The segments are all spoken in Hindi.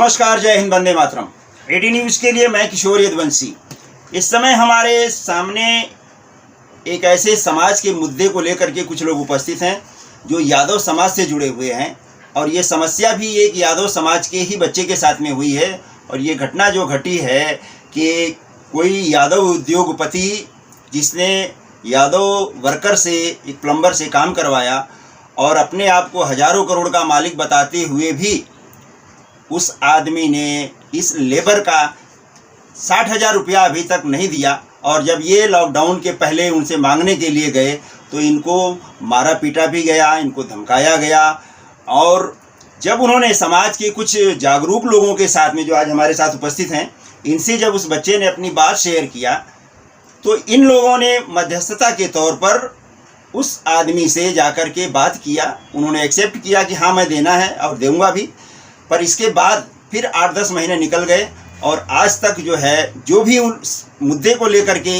नमस्कार, जय हिंद, वंदे मातरम। एडी न्यूज़ के लिए मैं किशोर यदुवंशी। इस समय हमारे सामने एक ऐसे समाज के मुद्दे को लेकर के कुछ लोग उपस्थित हैं जो यादव समाज से जुड़े हुए हैं, और ये समस्या भी एक यादव समाज के ही बच्चे के साथ में हुई है। और ये घटना जो घटी है कि कोई यादव उद्योगपति जिसने यादव वर्कर से, एक प्लम्बर से काम करवाया और अपने आप को हजारों करोड़ का मालिक बताते हुए भी उस आदमी ने इस लेबर का 60,000 रुपया अभी तक नहीं दिया। और जब ये लॉकडाउन के पहले उनसे मांगने के लिए गए तो इनको मारा पीटा भी गया, इनको धमकाया गया। और जब उन्होंने समाज के कुछ जागरूक लोगों के साथ में, जो आज हमारे साथ उपस्थित हैं, इनसे जब उस बच्चे ने अपनी बात शेयर किया तो इन लोगों ने मध्यस्थता के तौर पर उस आदमी से जाकर के बात किया। उन्होंने एक्सेप्ट किया कि हाँ मैं देना है और दूंगा भी। पर इसके बाद फिर 8-10 महीने निकल गए और आज तक जो है, जो भी उस मुद्दे को लेकर के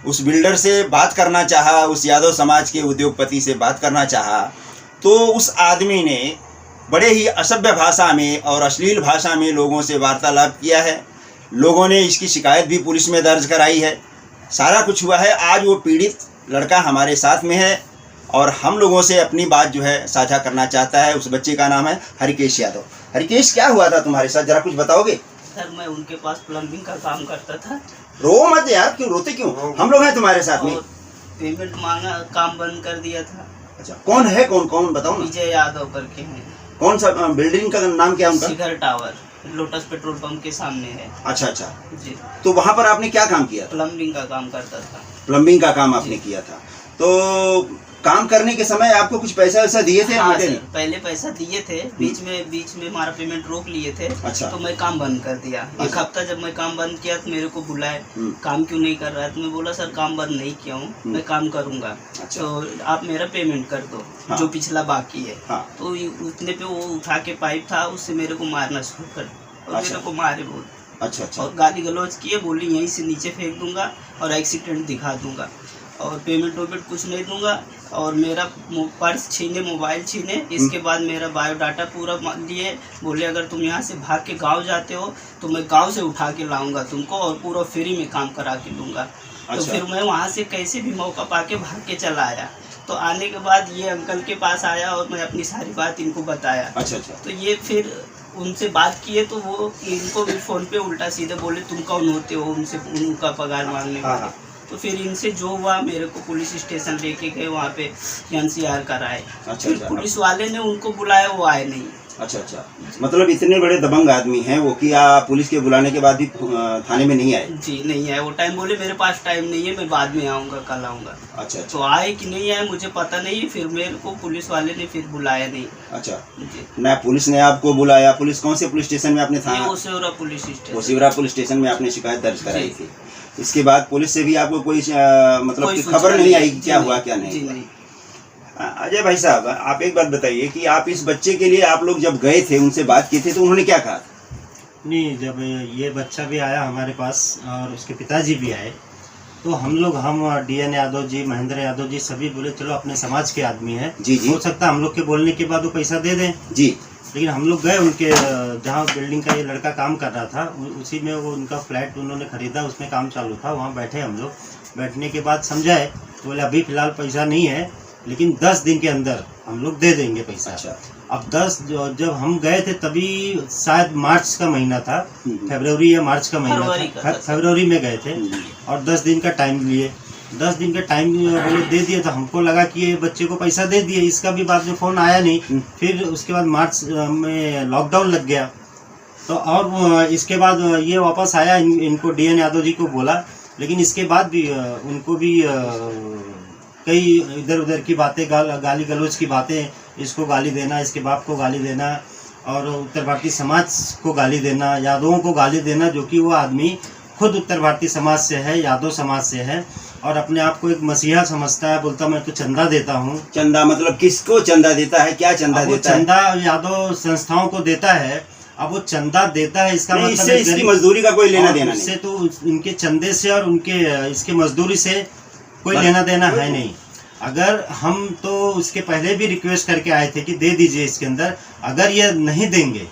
उस बिल्डर से बात करना चाहा, उस यादव समाज के उद्योगपति से बात करना चाहा, तो उस आदमी ने बड़े ही असभ्य भाषा में और अश्लील भाषा में लोगों से वार्तालाप किया है। लोगों ने इसकी शिकायत भी पुलिस में दर्ज कराई है। सारा कुछ हुआ है। आज वो पीड़ित लड़का हमारे साथ में है और हम लोगों से अपनी बात जो है साझा करना चाहता है। उस बच्चे का नाम है हरिकेश यादव। हरिकेश, क्या हुआ था तुम्हारे साथ, जरा कुछ बताओगे? सर, मैं उनके पास प्लम्बिंग का काम करता था। रो मत यार, क्यों रोते क्यों? हम लोग हैं तुम्हारे साथ में। पेमेंट मांगा, काम बंद कर दिया था। अच्छा, कौन है? कौन बताओ ना। विजय यादव करके हैं। कौन सा बिल्डिंग का नाम क्या है उनका? शिखर टावर, लोटस पेट्रोल पंप के सामने है। अच्छा जी। तो वहाँ पर आपने क्या काम किया? प्लम्बिंग का काम करता था। प्लम्बिंग का काम आपने किया था। तो काम करने के समय आपको कुछ पैसा वैसा दिए थे? हाँ सर, पहले पैसा दिए थे, बीच में हमारा पेमेंट रोक लिए थे। अच्छा। तो मैं काम बंद कर दिया। एक हफ्ता जब मैं काम बंद किया तो मेरे को बुलाए, काम क्यों नहीं कर रहा है? तो मैं बोला सर काम बंद नहीं किया हूँ, मैं काम करूँगा। अच्छा। तो आप मेरा पेमेंट कर दो। हाँ। जो पिछला बाकी है। हाँ। तो उतने पे वो उठा के पाइप था, उससे मेरे को मारना शुरू कर, और अच्छा। मेरे को मारे बहुत। अच्छा। और गाली गलौज किए, बोली यहीं से नीचे फेंक दूंगा और एक्सीडेंट दिखा दूंगा और पेमेंट कुछ नहीं दूंगा। और मेरा पर्स छीने, मोबाइल छीने। इसके बाद मेरा बायोडाटा पूरा लिए। बोले अगर तुम यहाँ से भाग के गांव जाते हो तो मैं गांव से उठा के लाऊंगा तुमको और पूरा फ्री में काम करा के दूंगा। अच्छा। तो फिर मैं वहाँ से कैसे भी मौका पाके भाग के चला आया। तो आने के बाद ये अंकल के पास आया और मैं अपनी सारी बात इनको बताया। अच्छा। तो ये फिर उनसे बात किए तो वो इनको भी फ़ोन पे उल्टा सीधे बोले तुम कौन होते हो उनसे, उनका पगार मांगने वाले। तो फिर इनसे जो हुआ, मेरे को पुलिस स्टेशन लेके गए, वहाँ पे NCR कराए। फिर पुलिस वाले ने उनको बुलाया, वो आए नहीं। अच्छा। मतलब इतने बड़े दबंग आदमी हैं वो कि आप पुलिस के बुलाने के बाद भी थाने में नहीं आए? जी नहीं आए। वो टाइम बोले मेरे पास टाइम नहीं है, मैं बाद में आऊँगा, कल आऊँगा। अच्छा। तो आए कि नहीं आए मुझे पता नहीं। फिर मेरे को पुलिस वाले ने फिर बुलाया नहीं। अच्छा जी। ना पुलिस ने आपको बुलाया? पुलिस कौन से पुलिस स्टेशन में आपने था? ओसिवरा पुलिस स्टेशन। ओसिवरा पुलिस स्टेशन में आपने शिकायत दर्ज कराई थी। इसके बाद पुलिस से भी आपको कोई मतलब खबर नहीं आई क्या हुआ क्या नहीं? जी नहीं। अजय भाई साहब, आप एक बात बताइए कि आप इस बच्चे के लिए आप लोग जब गए थे, उनसे बात की थी, तो उन्होंने क्या कहा? नहीं, जब ये बच्चा भी आया हमारे पास और उसके पिताजी भी आए तो हम DN यादव जी, महेंद्र यादव जी सभी बोले चलो अपने समाज के आदमी हैं, जी। हो सकता है हम लोग के बोलने के बाद वो पैसा दे दें जी। लेकिन हम लोग गए उनके जहाँ बिल्डिंग का ये लड़का काम कर रहा था, उसी में वो उनका फ्लैट उन्होंने खरीदा, उसमें काम चालू था। वहाँ बैठे हम लोग, बैठने के बाद समझाए तो बोले अभी फ़िलहाल पैसा नहीं है, लेकिन 10 दिन के अंदर हम लोग दे देंगे पैसा। अच्छा। अब जब हम गए थे तभी शायद मार्च का महीना था, फरवरी या मार्च का महीना था, फरवरी में गए थे और 10 दिन का टाइम लिए। 10 दिन का टाइम बोले दे दिए तो हमको लगा कि ये बच्चे को पैसा दे दिए, इसका भी बाद में फ़ोन आया नहीं। फिर उसके बाद मार्च में लॉकडाउन लग गया तो और इसके बाद ये वापस आया, इनको DN यादव जी को बोला, लेकिन इसके बाद भी उनको भी कई इधर उधर की बातें, गाली गलौज की बातें, इसको गाली देना, इसके बाप को गाली देना और उत्तर भारतीय समाज को गाली देना, यादवों को गाली देना, जो कि वो आदमी खुद उत्तर भारतीय समाज से है, यादव समाज से है और अपने आप को एक मसीहा समझता है। बोलता मैं तो चंदा देता हूँ। चंदा मतलब किसको चंदा देता है? क्या चंदा देता है? चंदा यादव संस्थाओं को देता है। अब वो चंदा देता है, इसका मतलब इसकी मजदूरी का कोई लेना देना नहीं। इससे तो इनके चंदे से और उनके इसके मजदूरी से कोई लेना देना है नहीं। अगर हम तो उसके पहले भी रिक्वेस्ट करके आए थे कि दे दीजिए इसके अंदर, अगर ये नहीं देंगे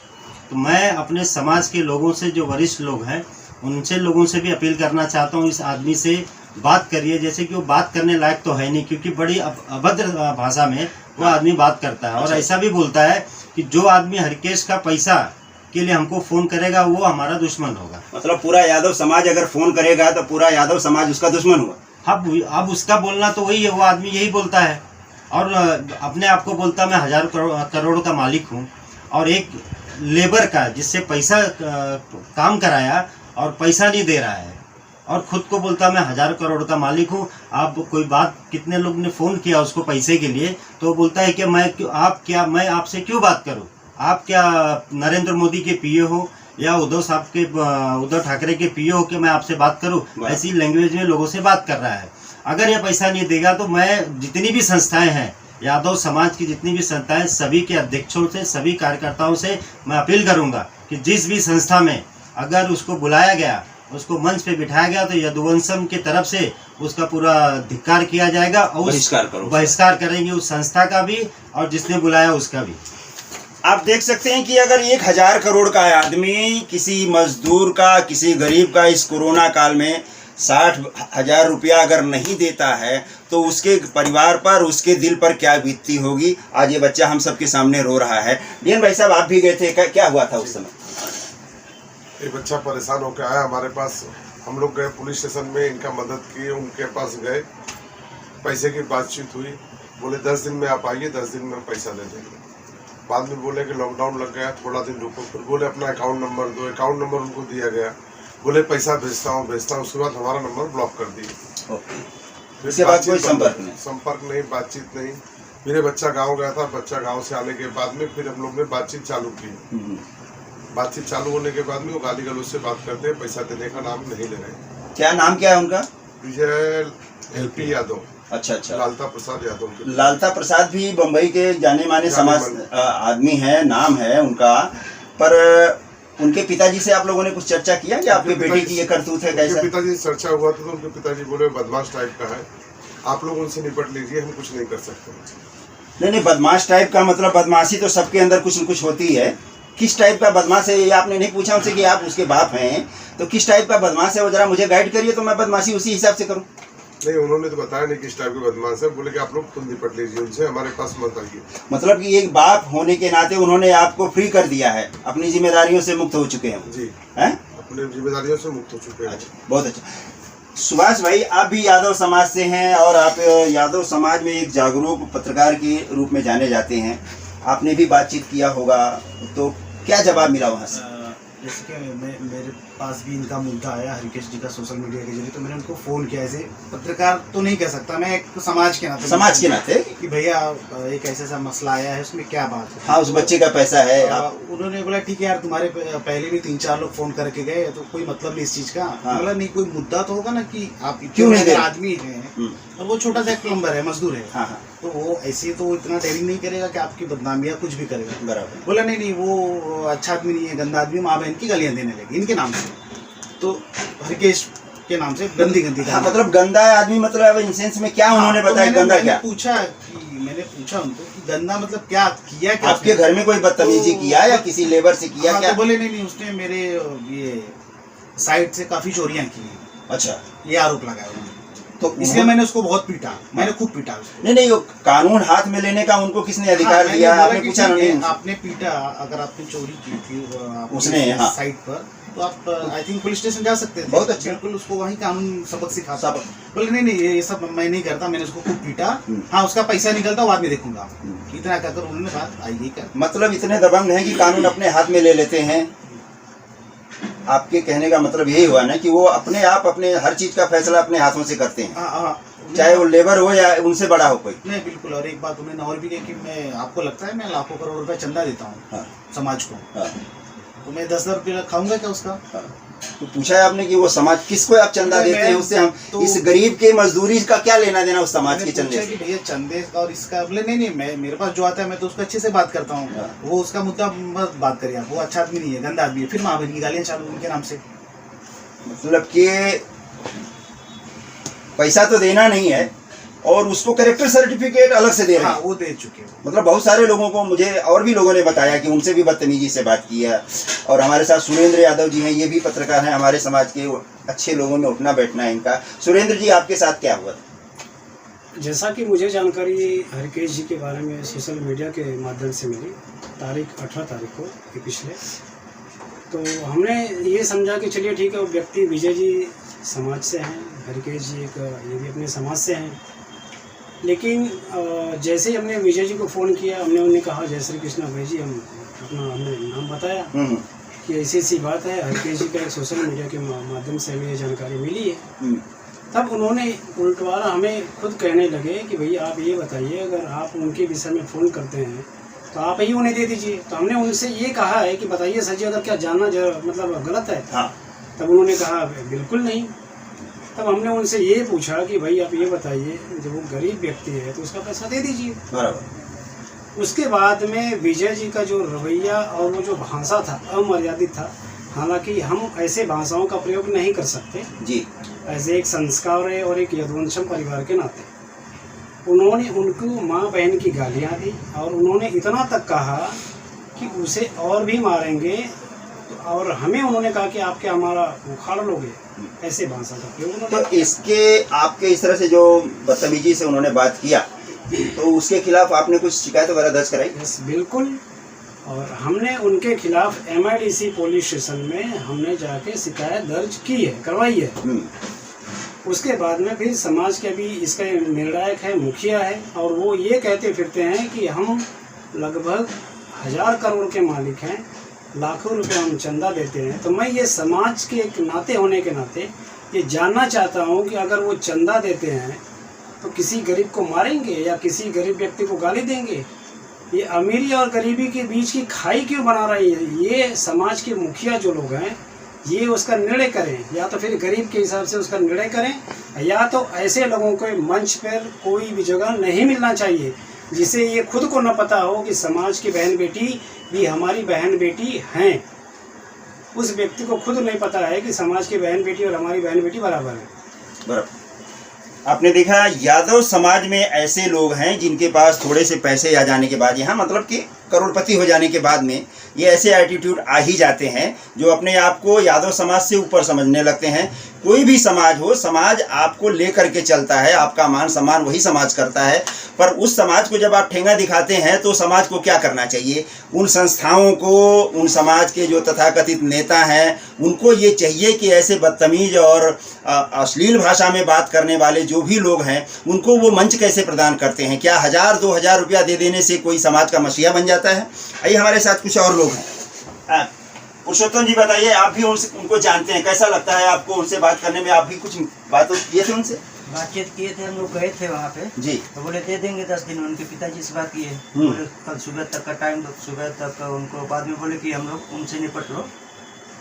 तो मैं अपने समाज के लोगों से, जो वरिष्ठ लोग हैं, उनसे लोगों से भी अपील करना चाहता हूँ, इस आदमी से बात करिए। जैसे कि वो बात करने लायक तो है नहीं, क्योंकि बड़ी अभद्र भाषा में वो आदमी बात करता है, और ऐसा भी बोलता है कि जो आदमी हरकेश का पैसा के लिए हमको फ़ोन करेगा वो हमारा दुश्मन होगा। मतलब पूरा यादव समाज अगर फ़ोन करेगा तो पूरा यादव समाज उसका दुश्मन हुआ। अब उसका बोलना तो वही है, वो आदमी यही बोलता है, और अपने आप को बोलता मैं हज़ारों करोड़ का मालिक हूँ, और एक लेबर का जिससे पैसा काम कराया और पैसा नहीं दे रहा है, और खुद को बोलता मैं 1000 करोड़ का मालिक हूँ। आप कोई बात, कितने लोग ने फ़ोन किया उसको पैसे के लिए, तो वो बोलता है कि मैं आपसे क्यों बात करूँ? आप क्या नरेंद्र मोदी के पीए हो या उद्धव ठाकरे के पीए हो कि मैं आपसे बात करूँ? ऐसी लैंग्वेज में लोगों से बात कर रहा है। अगर ये पैसा नहीं देगा तो मैं जितनी भी संस्थाएं हैं, यादव समाज की जितनी भी संस्थाएं, सभी के अध्यक्षों से, सभी कार्यकर्ताओं से मैं अपील करूंगा कि जिस भी संस्था में अगर उसको बुलाया गया, उसको मंच पे बिठाया गया, तो यदुवंशम की तरफ से उसका पूरा धिक्कार किया जाएगा और बहिष्कार करेंगे उस संस्था का भी और जिसने बुलाया उसका भी। आप देख सकते हैं कि अगर 1000 करोड़ का आदमी किसी मजदूर का, किसी गरीब का इस कोरोना काल में 60,000 रुपया अगर नहीं देता है तो उसके परिवार पर, उसके दिल पर क्या बीतती होगी। आज ये बच्चा हम सबके सामने रो रहा है। डीएन भाई साहब, आप भी गए थे, क्या हुआ था उस समय? एक बच्चा परेशान होकर आया हमारे पास, हम लोग गए पुलिस स्टेशन में, इनका मदद किए, उनके पास गए, पैसे की बातचीत हुई, बोले 10 दिन में आप आइए, 10 दिन में पैसा दे देंगे। बाद में बोले कि लॉकडाउन लग गया, थोड़ा दिन रुको, फिर बोले अपना अकाउंट नंबर दो, अकाउंट नंबर उनको दिया गया, बोले पैसा भेजता हूँ। उसके बाद हमारा नंबर ब्लॉक कर दिए। इसके बाद कोई संपर्क नहीं, बातचीत नहीं। मेरे बच्चा गाँव गया था, बच्चा गाँव से आने के बाद में फिर हम लोग ने बातचीत चालू की। बातचीत चालू होने के बाद में वो गाली गलौज से बात करते हैं, पैसा देने का नाम नहीं ले रहे। क्या नाम क्या है उनका? विजय LP यादव। अच्छा। लालता प्रसाद यादव। लालता प्रसाद भी बम्बई के जाने माने समाज आदमी है, नाम है उनका। पर उनके पिताजी से आप लोगों ने कुछ चर्चा किया कि आपके बेटे की ये करतूत है कैसा? पिताजी से चर्चा हुआ था तो उनके पिताजी बोले बदमाश टाइप का है, आप लोग उनसे निपट लीजिए, हम कुछ नहीं कर सकते। नहीं, बदमाश टाइप का मतलब बदमाशी तो सबके अंदर कुछ न कुछ होती है। किस टाइप का बदमाश है ये आपने नहीं पूछा उनसे कि आप उसके बाप हैं, तो किस टाइप का बदमाश है वो जरा मुझे गाइड करिए तो मैं बदमाशी उसी हिसाब से करूं। नहीं, उन्होंने तो बताया नहीं किस टाइप के बदमाश है, बोले कि आप लोग खुद निपट लीजिए उनसे, हमारे पास मत आइए। मतलब कि एक बाप होने के नाते उन्होंने आपको फ्री कर दिया है, अपनी जिम्मेदारियों से मुक्त हो चुके हैं जी, हैं? अपनी जिम्मेदारियों से मुक्त हो चुके हैं। अच्छा, बहुत अच्छा। सुभाष भाई, आप भी यादव समाज से हैं और आप यादव समाज में एक जागरूक पत्रकार के रूप में जाने जाते हैं। आपने भी बातचीत किया होगा, तो क्या जवाब मिला वहाँ से? जैसे कि मेरे पास भी इनका मुद्दा आया हरिकेश जी का सोशल मीडिया के जरिए, तो मैंने उनको फ़ोन किया। ऐसे पत्रकार तो नहीं कह सकता मैं, एक समाज के नाते कि भैया एक ऐसा मसला आया है, उसमें क्या बात है। हाँ, उस बच्चे का पैसा है। उन्होंने बोला ठीक है यार, तुम्हारे पहले भी 3-4 लोग फ़ोन करके गए, तो कोई मतलब नहीं इस चीज़ का। बोला नहीं, कोई मुद्दा तो होगा ना कि आप क्यों नहीं, आदमी हैं और वो छोटा सा प्लम्बर है, मजदूर है, तो वो ऐसे तो इतना डेयरिंग नहीं करेगा कि आपकी बदनामी या कुछ भी करेगा। बराबर। बोला नहीं, वो अच्छा आदमी नहीं है, गंदा आदमी, माँ बहन की गालियाँ देने लगे इनके नाम से, तो हरिकेश के नाम से गंदी मतलब गंदा आदमी, मतलब इन सेंस में क्या उन्होंने बताया? गंदा क्या? मैंने पूछा उनको कि गंदा मतलब क्या किया, क्या आपके घर में कोई बदतमीजी किया या किसी लेबर से किया? क्या? तो बोले नहीं, उसने मेरे ये साइड से काफी चोरियां की। अच्छा, ये आरोप लगाया उन्होंने, तो इसलिए मैंने उसको बहुत पीटा, मैंने खूब पीटा उसको। नहीं, कानून हाथ में लेने का उनको किसने अधिकार दिया? आपने पूछा नहीं? आपने पीटा, अगर आपने चोरी की थी उसने साइट पर, तो आप आई थिंक पुलिस स्टेशन जा सकते थे। बहुत अच्छा, बिल्कुल उसको वहीं कानून सबक सिखाता। बोले नहीं, ये सब मैं नहीं करता, मैंने उसको खूब पीटा। हाँ, उसका पैसा निकलता बाद में देखूंगा, इतना कहकर उन्होंने बात आई कर। मतलब इतने दबंग हैं कि कानून अपने हाथ में ले लेते हैं। आपके कहने का मतलब यही हुआ ना कि वो अपने आप अपने हर चीज का फैसला अपने हाथों से करते हैं, चाहे वो लेबर हो या उनसे बड़ा हो कोई। नहीं, बिल्कुल। और एक बात उन्होंने और भी कही कि मैं, आपको लगता है मैं लाखों करोड़ रुपए चंदा देता हूँ समाज को, तो मैं 10,000 रुपये खाऊंगा क्या उसका? तो पूछा है आपने कि वो समाज किसको आप चंदा देते हैं, उससे हम तो इस गरीब के मजदूरी का क्या लेना देना उस समाज के चंदे से? भैया चंदे और इसका बोले नहीं, मैं मेरे पास जो आता है मैं तो उसको अच्छे से बात करता हूँ, वो उसका मुद्दा मत बात करिए, वो अच्छा आदमी नहीं है, गंदा आदमी है, फिर माँ बहन की गालियाँ चालू उनके नाम से। मतलब कि पैसा तो देना नहीं है, और उसको कैरेक्टर सर्टिफिकेट अलग से दे रहे हाँ, हैं। वो दे चुके हैं। मतलब बहुत सारे लोगों को, मुझे और भी लोगों ने बताया कि उनसे भी बदतमीजी से बात की है। और हमारे साथ सुरेंद्र यादव जी हैं, ये भी पत्रकार हैं, हमारे समाज के अच्छे लोगों में उठना बैठना है इनका। सुरेंद्र जी, आपके साथ क्या हुआ? जैसा कि मुझे जानकारी हरकेश जी के बारे में सोशल मीडिया के माध्यम से मिली, तारीख 18 तारीख को ये पिछले, तो हमने ये समझा कि चलिए ठीक है, वो व्यक्ति विजय जी समाज से हैं, हरकेश जी ये भी अपने समाज से हैं। लेकिन जैसे ही हमने विजय जी को फ़ोन किया, हमने उन्हें कहा जय श्री कृष्णा भाई जी, हमने नाम बताया कि ऐसी ऐसी बात है, हरकेश जी का एक सोशल मीडिया के माध्यम से हमें ये जानकारी मिली है। तब उन्होंने उल्टवारा हमें खुद कहने लगे कि भैया आप ये बताइए, अगर आप उनके विषय में फ़ोन करते हैं तो आप ही उन्हें दे दीजिए। तो हमने उनसे ये कहा है कि बताइए सर जी, अगर क्या जानना मतलब गलत है? हाँ। तब उन्होंने कहा बिल्कुल नहीं। तब हमने उनसे ये पूछा कि भाई आप ये बताइए, जब वो गरीब व्यक्ति है तो उसका पैसा दे दीजिए। बराबर। उसके बाद में विजय जी का जो रवैया और वो जो भाषा था अमर्यादित था। हालांकि हम ऐसे भाषाओं का प्रयोग नहीं कर सकते जी, ऐसे एक संस्कार और एक यदुवंशम परिवार के नाते उन्होंने उनको माँ बहन की गालियाँ दी और उन्होंने इतना तक कहा कि उसे और भी मारेंगे, और हमें उन्होंने कहा कि आप क्या हमारा उखाड़ लोगे, ऐसे भाषा का प्रयोग। तो इसके आपके इस तरह से जो बदतमीजी से उन्होंने बात किया, तो उसके खिलाफ आपने कुछ शिकायत वगैरह दर्ज कराई? यस, बिल्कुल। और हमने उनके खिलाफ MIDC पुलिस स्टेशन में हमने जाके शिकायत दर्ज की है, करवाई है। उसके बाद में फिर समाज के अभी इसका निर्णायक है, मुखिया है, और वो ये कहते फिरते हैं कि हम लगभग 1000 करोड़ के मालिक हैं, लाखों रुपए हम चंदा देते हैं। तो मैं ये समाज के एक नाते होने के नाते ये जानना चाहता हूँ कि अगर वो चंदा देते हैं तो किसी गरीब को मारेंगे या किसी गरीब व्यक्ति को गाली देंगे? ये अमीरी और गरीबी के बीच की खाई क्यों बना रही है? ये समाज के मुखिया जो लोग हैं ये उसका निर्णय करें, या तो फिर गरीब के हिसाब से उसका निर्णय करें, या तो ऐसे लोगों को मंच पर कोई भी जगह नहीं मिलना चाहिए जिसे ये खुद को न पता हो कि समाज की बहन बेटी भी हमारी बहन बेटी हैं। उस व्यक्ति को खुद नहीं पता है कि समाज की बहन बेटी और हमारी बहन बेटी बराबर है। बराबर। आपने देखा, यादव समाज में ऐसे लोग हैं जिनके पास थोड़े से पैसे आ जाने के बाद, यहाँ मतलब कि करोड़पति हो जाने के बाद में ये ऐसे एटीट्यूड आ ही जाते हैं जो अपने आप को यादव समाज से ऊपर समझने लगते हैं। कोई भी समाज हो, समाज आपको लेकर के चलता है, आपका मान सम्मान वही समाज करता है। पर उस समाज को जब आप ठेंगा दिखाते हैं तो समाज को क्या करना चाहिए? उन संस्थाओं को, उन समाज के जो तथाकथित नेता हैं, उनको ये चाहिए कि ऐसे बदतमीज और अश्लील भाषा में बात करने वाले जो भी लोग हैं उनको वो मंच कैसे प्रदान करते हैं? क्या 1000-2000 रुपया दे देने से कोई समाज का मसीहा बन जाता है? आइए, हमारे साथ कुछ और लोग हैं। पुरुषोत्तम जी, बताइए, आप भी उनको जानते हैं, कैसा लगता है आपको उनसे बात करने में? आप भी कुछ बात किए थे उनसे? बातचीत किए थे, हम लोग गए थे वहाँ पे जी। तो बोले दे देंगे 10 दिन। उनके पिताजी से बात किए, बोले कल सुबह तक का टाइम दो। सुबह तक उनको बाद में बोले कि हम लोग उनसे निपट लो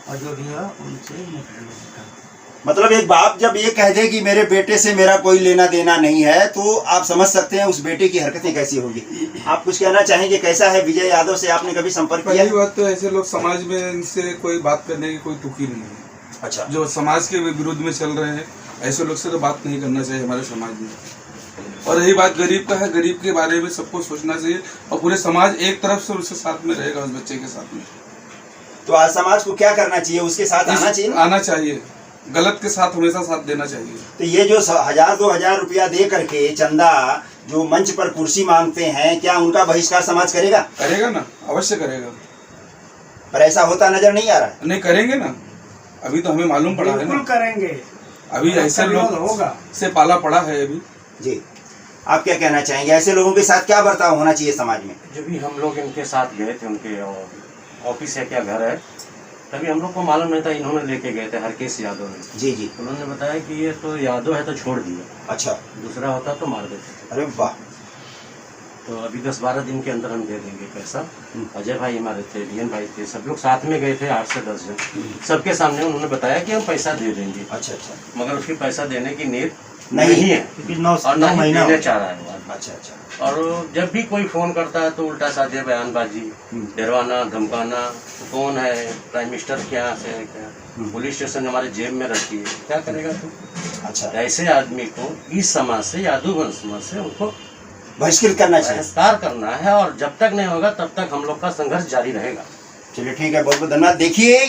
और जो भी है उनसे निपट लो। मतलब एक बाप जब ये कह दे कि मेरे बेटे से मेरा कोई लेना देना नहीं है, तो आप समझ सकते हैं उस बेटे की हरकतें कैसी होगी। आप कुछ कहना चाहेंगे? कैसा है विजय यादव से आपने कभी संपर्क किया? पहली बात तो ऐसे लोग समाज में, इनसे कोई बात करने की कोई तुकी नहीं है। अच्छा। जो समाज के विरुद्ध में चल रहे हैं ऐसे लोग से तो बात नहीं करना चाहिए हमारे समाज में। और रही बात गरीब का है, गरीब के बारे में सबको सोचना चाहिए और पूरे समाज एक तरफ से उसके साथ में रहेगा, उस बच्चे के साथ में। तो आज समाज को क्या करना चाहिए? उसके साथ आना चाहिए, गलत के साथ हमेशा साथ देना चाहिए। तो ये जो 1000-2000 रुपया दे करके चंदा जो मंच पर कुर्सी मांगते हैं, क्या उनका बहिष्कार समाज करेगा? करेगा ना, अवश्य करेगा। पर ऐसा होता नजर नहीं आ रहा। नहीं करेंगे ना, अभी तो हमें मालूम पड़ा है ना। बिल्कुल करेंगे, अभी ऐसे लोग होगा से पाला पड़ा है अभी। जी, आप क्या कहना चाहेंगे? ऐसे लोगों के साथ क्या बर्ताव होना चाहिए समाज में? जब भी हम लोग इनके साथ गए थे, उनके ऑफिस है क्या घर है, तभी हम लोग को मालूम नहीं था, इन्होंने लेके गए थे हरकेश यादव ने। जी जी। उन्होंने बताया कि ये तो यादव है तो छोड़ दिया। अच्छा। दूसरा होता तो मार देते। अरे वाह। तो अभी 10-12 दिन के अंदर हम दे देंगे पैसा। अजय भाई हमारे थे, DN भाई थे, सब लोग साथ में गए थे, 8 से 10 जन। सबके सामने उन्होंने बताया कि हम पैसा दे देंगे। अच्छा अच्छा। मगर उसकी पैसा देने की नीयत नहीं है और ना ही देना चाह रहा है। अच्छा अच्छा। और जब भी कोई फोन करता है तो उल्टा साधे बयानबाजी, डरवाना, धमकाना, कौन है, प्राइम मिनिस्टर क्या से, क्या पुलिस स्टेशन हमारे जेब में रखी है, क्या करेगा तू? अच्छा, ऐसे आदमी को इस समाज से, यादव समाज से उनको बहिष्कृत करना चाहिए, बहिष्कार करना है, और जब तक नहीं होगा तब तक हम लोग का संघर्ष जारी रहेगा। चलिए ठीक है, बहुत बहुत धन्यवाद। देखिए,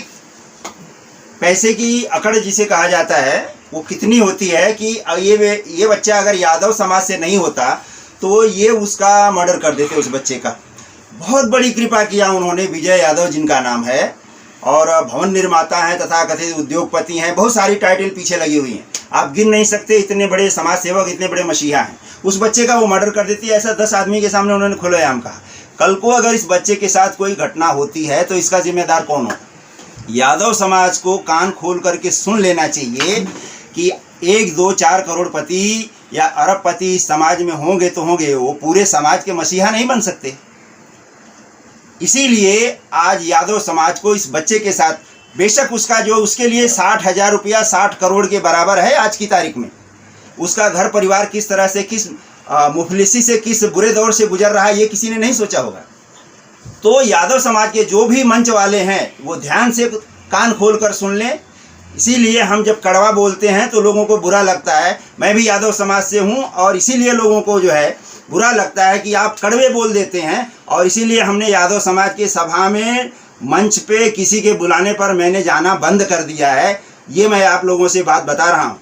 पैसे की अकड़ जिसे कहा जाता है वो कितनी होती है कि ये बच्चा अगर यादव समाज से नहीं होता तो ये उसका मर्डर कर देते उस बच्चे का। बहुत बड़ी कृपा किया उन्होंने, विजय यादव जिनका नाम है, और भवन निर्माता हैं तथा कथित उद्योगपति हैं, बहुत सारी टाइटल पीछे लगी हुई हैं, आप गिन नहीं सकते, इतने बड़े समाज सेवक, इतने बड़े मसीहा हैं। उस बच्चे का वो मर्डर कर देती है, ऐसा 10 आदमी के सामने उन्होंने खुलेआम कहा। कल को अगर इस बच्चे के साथ कोई घटना होती है तो इसका जिम्मेदार कौन हो? यादव समाज को कान खोल करके सुन लेना चाहिए कि 1, 2, 4 करोड़पति या अरबपति समाज में होंगे तो होंगे, वो पूरे समाज के मसीहा नहीं बन सकते। इसीलिए आज यादव समाज को इस बच्चे के साथ, बेशक उसका जो उसके लिए 60,000 रुपया 60 करोड़ के बराबर है आज की तारीख में, उसका घर परिवार किस तरह से, किस मुफलिसी से, किस बुरे दौर से गुजर रहा है, ये किसी ने नहीं सोचा होगा। तो यादव समाज के जो भी मंच वाले हैं वो ध्यान से कान खोल कर सुन लें। इसीलिए हम जब कड़वा बोलते हैं तो लोगों को बुरा लगता है। मैं भी यादव समाज से हूं और इसीलिए लोगों को जो है बुरा लगता है कि आप कड़वे बोल देते हैं, और इसीलिए हमने यादव समाज की सभा में मंच पे किसी के बुलाने पर मैंने जाना बंद कर दिया है। ये मैं आप लोगों से बात बता रहा हूँ।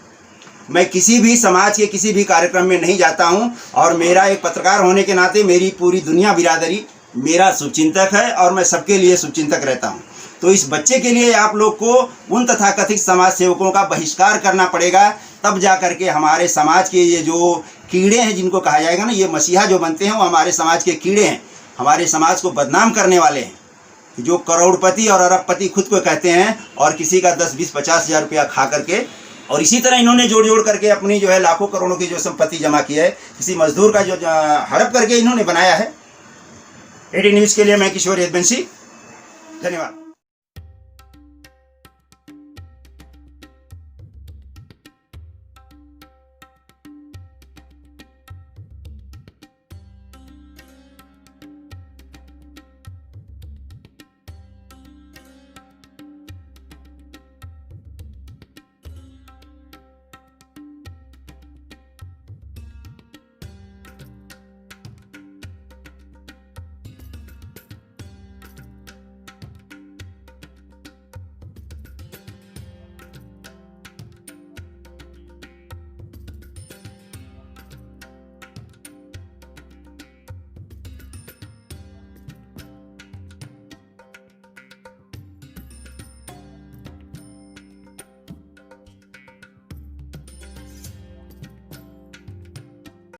मैं किसी भी समाज के किसी भी कार्यक्रम में नहीं जाता हूँ, और मेरा एक पत्रकार होने के नाते मेरी पूरी दुनिया बिरादरी मेरा शुभचिंतक है और मैं सबके लिए शुभचिंतक रहता हूँ। तो इस बच्चे के लिए आप लोग को उन तथाकथित समाज सेवकों का बहिष्कार करना पड़ेगा, तब जा करके हमारे समाज के ये जो कीड़े हैं, जिनको कहा जाएगा ना, ये मसीहा जो बनते हैं वो हमारे समाज के कीड़े हैं, हमारे समाज को बदनाम करने वाले हैं, जो करोड़पति और अरबपति खुद को कहते हैं और किसी का 10, 20, 50 हज़ार रुपया खा करके, और इसी तरह इन्होंने जोड़ जोड़ करके अपनी जो है लाखों करोड़ों की जो संपत्ति जमा की है, किसी मजदूर का जो हड़प करके इन्होंने बनाया है। एडी न्यूज़ के लिए मैं किशोर यदुवंशी, धन्यवाद।